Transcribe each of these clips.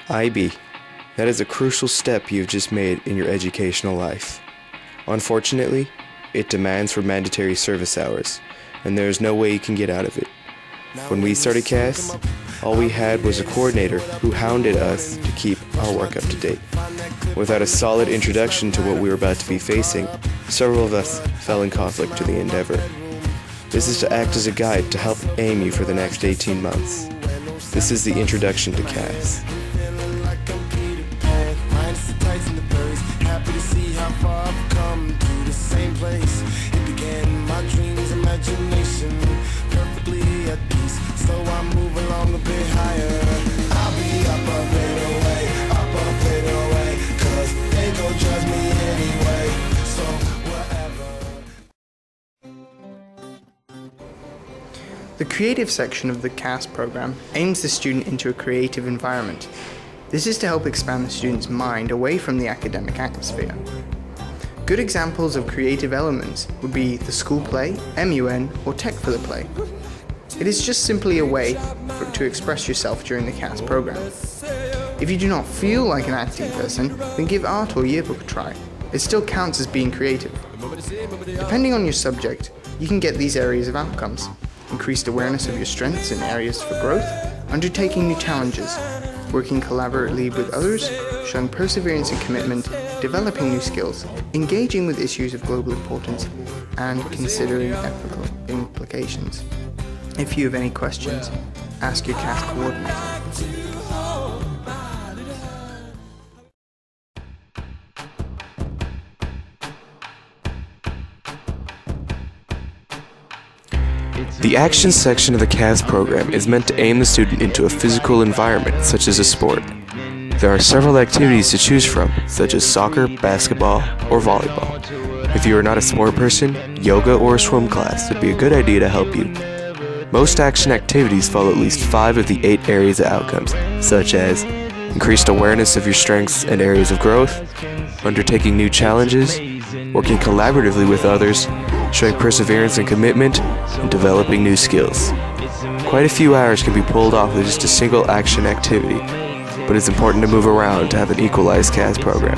IB. That is a crucial step you've just made in your educational life. Unfortunately, it demands for mandatory service hours, and there is no way you can get out of it. When we started CAS, all we had was a coordinator who hounded us to keep our work up to date. Without a solid introduction to what we were about to be facing, several of us fell in conflict to the endeavor. This is to act as a guide to help aim you for the next 18 months. This is the introduction to CAS. The creative section of the CAS program aims the student into a creative environment. This is to help expand the student's mind away from the academic atmosphere. Good examples of creative elements would be the school play, MUN, or Tech for the Play. It is just simply a way to express yourself during the CAS program. If you do not feel like an acting person, then give art or yearbook a try. It still counts as being creative. Depending on your subject, you can get these areas of outcomes: increased awareness of your strengths and areas for growth, undertaking new challenges, working collaboratively with others, showing perseverance and commitment, developing new skills, engaging with issues of global importance, and considering ethical implications. If you have any questions, ask your CAS coordinator. The action section of the CAS program is meant to aim the student into a physical environment, such as a sport. There are several activities to choose from, such as soccer, basketball, or volleyball. If you are not a sport person, yoga or a swim class would be a good idea to help you. Most action activities follow at least 5 of the 8 areas of outcomes, such as increased awareness of your strengths and areas of growth, undertaking new challenges, working collaboratively with others, showing perseverance and commitment, and developing new skills. Quite a few hours can be pulled off with just a single action activity, but it's important to move around to have an equalized CAS program.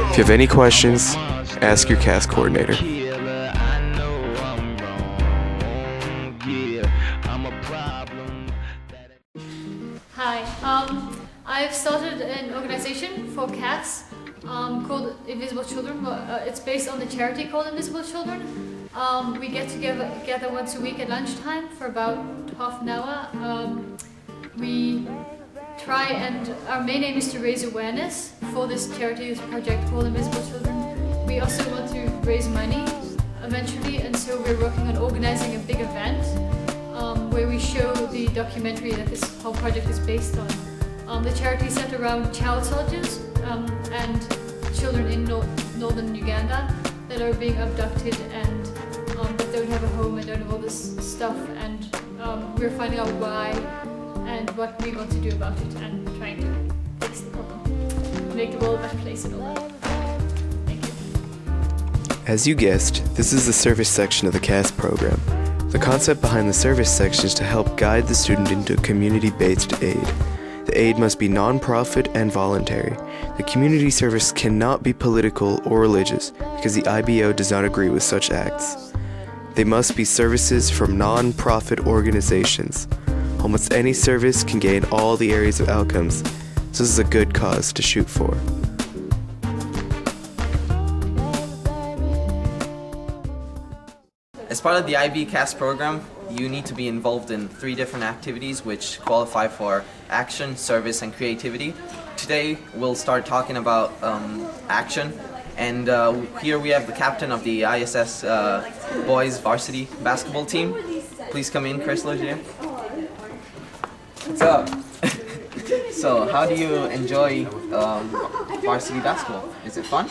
If you have any questions, ask your CAS coordinator. Hi, I've started an organization for CAS called Invisible Children. It's based on the charity called Invisible Children. We get together once a week at lunchtime for about half an hour. We try, and our main aim is to raise awareness for this charity project called Invisible Children. We also want to raise money eventually, and so we're working on organizing a big event where we show the documentary that this whole project is based on. The charity is centered around child soldiers and children in northern Uganda that are being abducted and that don't have a home and don't have all this stuff, and we're finding out why and what we want to do about it and trying to fix the problem, make the world a better place and all that. Thank you. As you guessed, this is the service section of the CAS program. The concept behind the service section is to help guide the student into community-based aid. The aid must be non-profit and voluntary. The community service cannot be political or religious because the IBO does not agree with such acts. They must be services from non-profit organizations. Almost any service can gain all the areas of outcomes, so this is a good cause to shoot for. As part of the IB CAS program, you need to be involved in 3 different activities which qualify for action, service, and creativity. Today we'll start talking about action, and here we have the captain of the ISS boys varsity basketball team. Please come in, Chris Logier. What's up? So, how do you enjoy varsity basketball? Is it fun?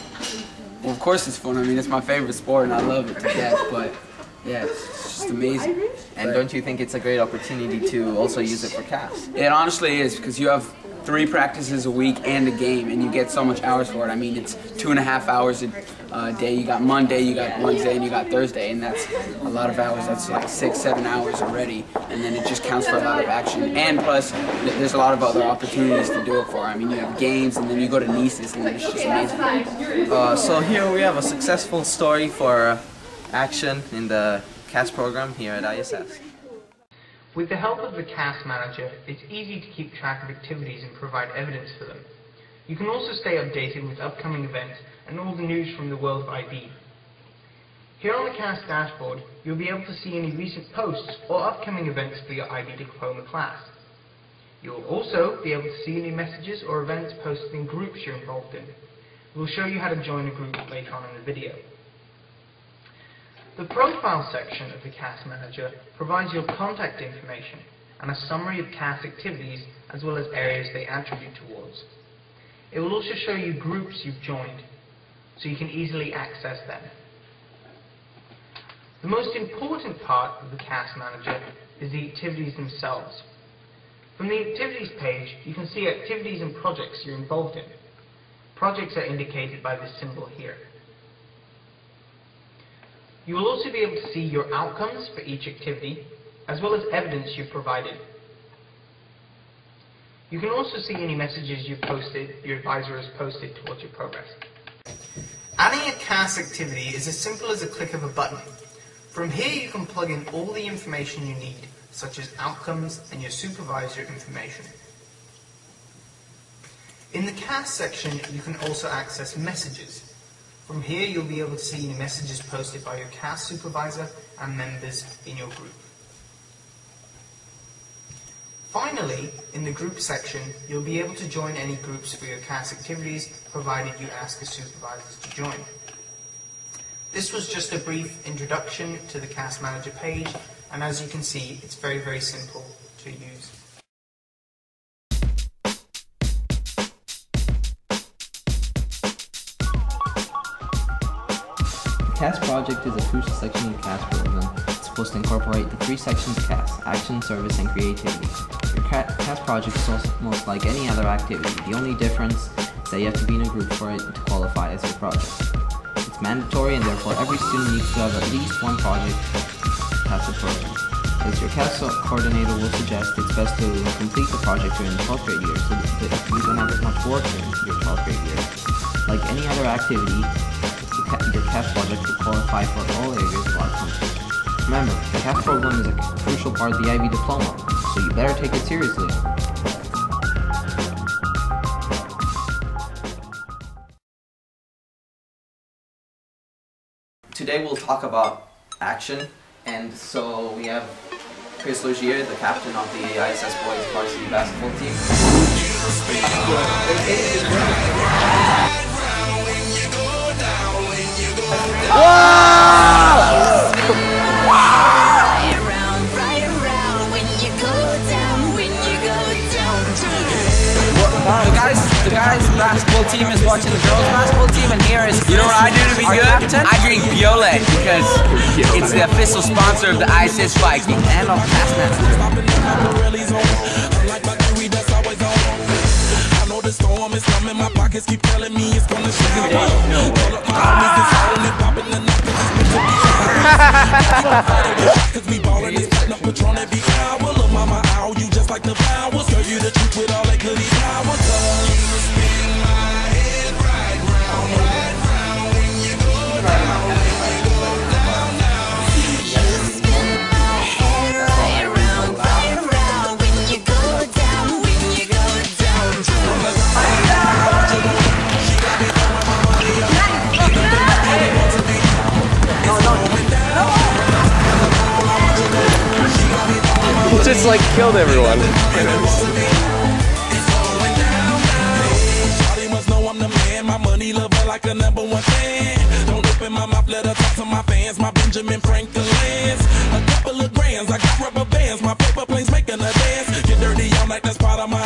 Well, of course it's fun. I mean, it's my favorite sport and I love it to death, but Yeah, it's just amazing. And don't you think it's a great opportunity to also use it for CAS? It honestly is, because you have 3 practices a week and a game, and you get so much hours for it. I mean, it's 2.5 hours a day. You got Monday, you got Wednesday, and you got Thursday, and that's a lot of hours. That's like 6-7 hours already, and then it just counts for a lot of action. And plus, there's a lot of other opportunities to do it for. I mean, you have games, and then you go to Nice's, and it's just amazing. So here we have a successful story for action in the CAS program here at ISS. With the help of the CAS Manager, it's easy to keep track of activities and provide evidence for them. You can also stay updated with upcoming events and all the news from the world of IB. Here on the CAS dashboard, you'll be able to see any recent posts or upcoming events for your IB Diploma class. You'll also be able to see any messages or events posted in groups you're involved in. We'll show you how to join a group later on in the video. The Profile section of the CAS Manager provides your contact information and a summary of CAS activities as well as areas they attribute towards. It will also show you groups you've joined, so you can easily access them. The most important part of the CAS Manager is the activities themselves. From the Activities page, you can see activities and projects you're involved in. Projects are indicated by this symbol here. You will also be able to see your outcomes for each activity, as well as evidence you've provided. You can also see any messages your advisor has posted towards your progress. Adding a CAS activity is as simple as a click of a button. From here you can plug in all the information you need, such as outcomes and your supervisor information. In the CAS section, you can also access messages. From here, you'll be able to see any messages posted by your CAS supervisor and members in your group. Finally, in the group section, you'll be able to join any groups for your CAS activities, provided you ask a supervisor to join. This was just a brief introduction to the CAS Manager page, and as you can see, it's very, very simple to use. The CAS project is a crucial section of the CAS program. It's supposed to incorporate the 3 sections of CAS: action, service, and creativity. Your CAS project is almost like any other activity. The only difference is that you have to be in a group for it to qualify as your project. It's mandatory, and therefore every student needs to have at least one project to pass the program. As your CAS coordinator will suggest, it's best to complete the project during the 12th grade year so that you don't have as much work during your 12th grade year. Like any other activity, your CAS project will qualify for all areas of our country. Remember, the CAS program is a crucial part of the IB Diploma, so you better take it seriously. Today we'll talk about action, and so we have Chris Logier, the captain of the ISS Boys Varsity Basketball team. The guys' basketball team is watching the girls' basketball team, and here is, you know what I do to be good? Captain? I drink Violet because it's the official sponsor of the ISS Viking and of CAS Manager. The storm is coming, my pockets keep telling me it's gonna shower. Cause we ballin' this platinum Patron every hour. Look mama, ow, you just like the flowers. Girl, you the truth with all that goody powers. You spin my head right round when you go down, when you go down now. You spin my head right round when you go down, when you go down. He just like killed everyone. My money lover like a #1 fan. Don't open my mouth, let her talk to my fans. My Benjamin Franklin's a couple of grands. I got rubber bands. My paper planes making a dance. Get dirty, I'm like that's part of my